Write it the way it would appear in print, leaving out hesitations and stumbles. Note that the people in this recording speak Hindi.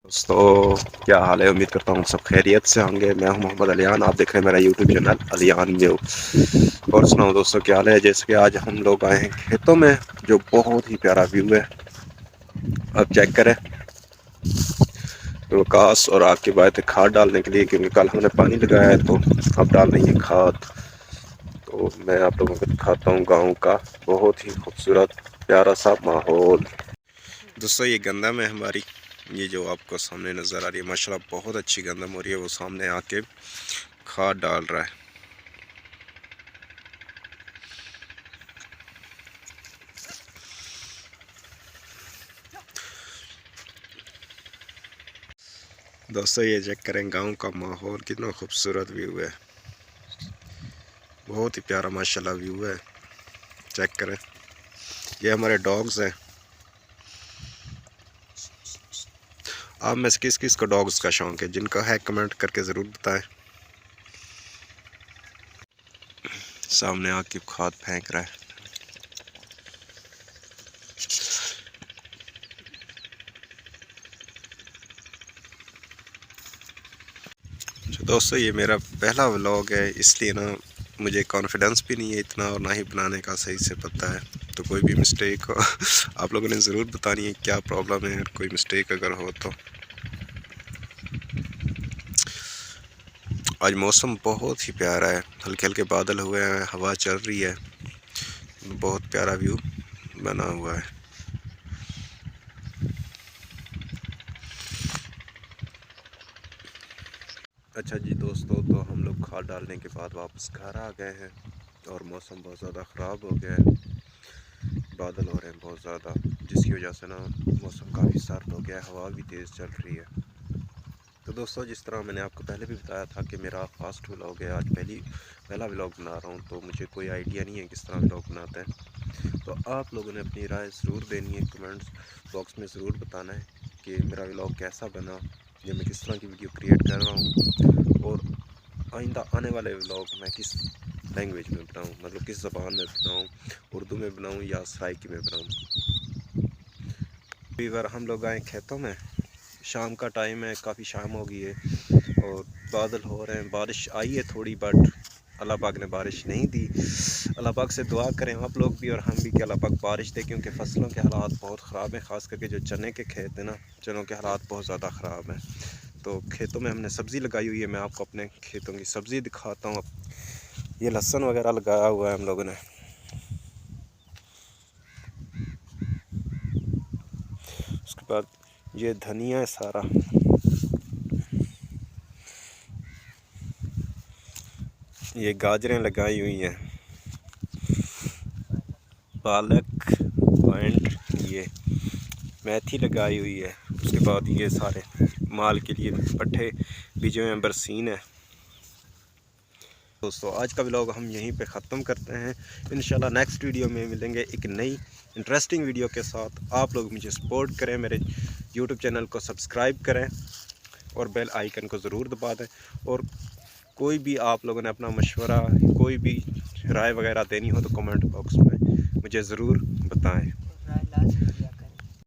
दोस्तों क्या हाल है। उम्मीद करता हूँ सब खैरियत से होंगे। मैं हूं मोहम्मद अलियान, आप देख रहे हैं मेरा यूट्यूब चैनल अलियान न्यू। और सुनाओ दोस्तों क्या हाल है। जैसे कि आज हम लोग आए हैं खेतों में, जो बहुत ही प्यारा व्यू है। अब चेक करें विकास और आपकी बात है खाद डालने के लिए, क्योंकि कल हमने पानी लगाया है तो अब डाल रही है खाद। तो मैं आप लोगों को दिखाता हूँ गाँव का बहुत ही खूबसूरत प्यारा सा माहौल। दोस्तों ये गंदम है हमारी, ये जो आपको सामने नज़र आ रही है माशाल्लाह बहुत अच्छी गंदम हो रही है। वो सामने आके खाद डाल रहा है। दोस्तों ये चेक करें गांव का माहौल, कितना खूबसूरत व्यू है। बहुत ही प्यारा माशाल्लाह व्यू है। चेक करें, ये हमारे डॉग्स हैं। आप में से किस किस को डॉग्स का शौक़ है? जिनका है कमेंट करके ज़रूर बताएं। सामने आके खाद फेंक रहा है। तो दोस्तों ये मेरा पहला व्लॉग है, इसलिए ना मुझे कॉन्फिडेंस भी नहीं है इतना, और ना ही बनाने का सही से पता है। तो कोई भी मिस्टेक हो आप लोगों ने ज़रूर बतानी है क्या प्रॉब्लम है, कोई मिस्टेक अगर हो तो। आज मौसम बहुत ही प्यारा है, हल्के हल्के बादल हुए हैं, हवा चल रही है, बहुत प्यारा व्यू बना हुआ है। अच्छा जी दोस्तों, तो हम लोग खाद डालने के बाद वापस घर आ गए हैं और मौसम बहुत ज़्यादा ख़राब हो गया है। बादल हो रहे हैं बहुत ज़्यादा, जिसकी वजह से ना मौसम काफ़ी सर्द हो गया है, हवा भी तेज़ चल रही है। तो दोस्तों जिस तरह मैंने आपको पहले भी बताया था कि मेरा फास्ट व्लॉग है, आज पहला व्लॉग बना रहा हूँ, तो मुझे कोई आइडिया नहीं है किस तरह व्लॉग बनाते हैं। तो आप लोगों ने अपनी राय ज़रूर देनी है, कमेंट्स बॉक्स में ज़रूर बताना है कि मेरा व्लॉग कैसा बना, या मैं किस तरह की वीडियो क्रिएट कर रहा हूँ, और आइंदा आने वाले व्लॉग मैं किस लैंग्वेज में बनाऊँ, मतलब किस ज़बान में बनाऊँ, उर्दू में बनाऊँ या सराइकी में बनाऊँ। कई बार हम लोग आए खेतों में, शाम का टाइम है, काफ़ी शाम हो गई है और बादल हो रहे हैं। बारिश आई है थोड़ी, बट अल्लाह पाक ने बारिश नहीं दी। अल्लाह पाक से दुआ करें आप लोग भी और हम भी कि अल्लाह पाक बारिश दे, क्योंकि फसलों के हालात बहुत ख़राब हैं। ख़ास करके जो चने के खेत हैं ना, चनों के हालात बहुत ज़्यादा ख़राब हैं। तो खेतों में हमने सब्ज़ी लगाई हुई है, मैं आपको अपने खेतों की सब्ज़ी दिखाता हूँ। ये लहसुन वगैरह लगाया हुआ है हम लोगों ने। उसके बाद ये धनिया है सारा, ये गाजरें लगाई हुई हैं, पालक एंड ये मेथी लगाई हुई है। उसके बाद ये सारे माल के लिए पट्ठे बीजे हुए हैं, बरसीन है। दोस्तों आज का व्लॉग हम यहीं पे ख़त्म करते हैं। इंशाल्लाह नेक्स्ट वीडियो में मिलेंगे एक नई इंटरेस्टिंग वीडियो के साथ। आप लोग मुझे सपोर्ट करें, मेरे यूट्यूब चैनल को सब्सक्राइब करें और बेल आइकन को ज़रूर दबा दें। और कोई भी आप लोगों ने अपना मशवरा, कोई भी राय वगैरह देनी हो तो कमेंट बॉक्स में मुझे ज़रूर बताएं।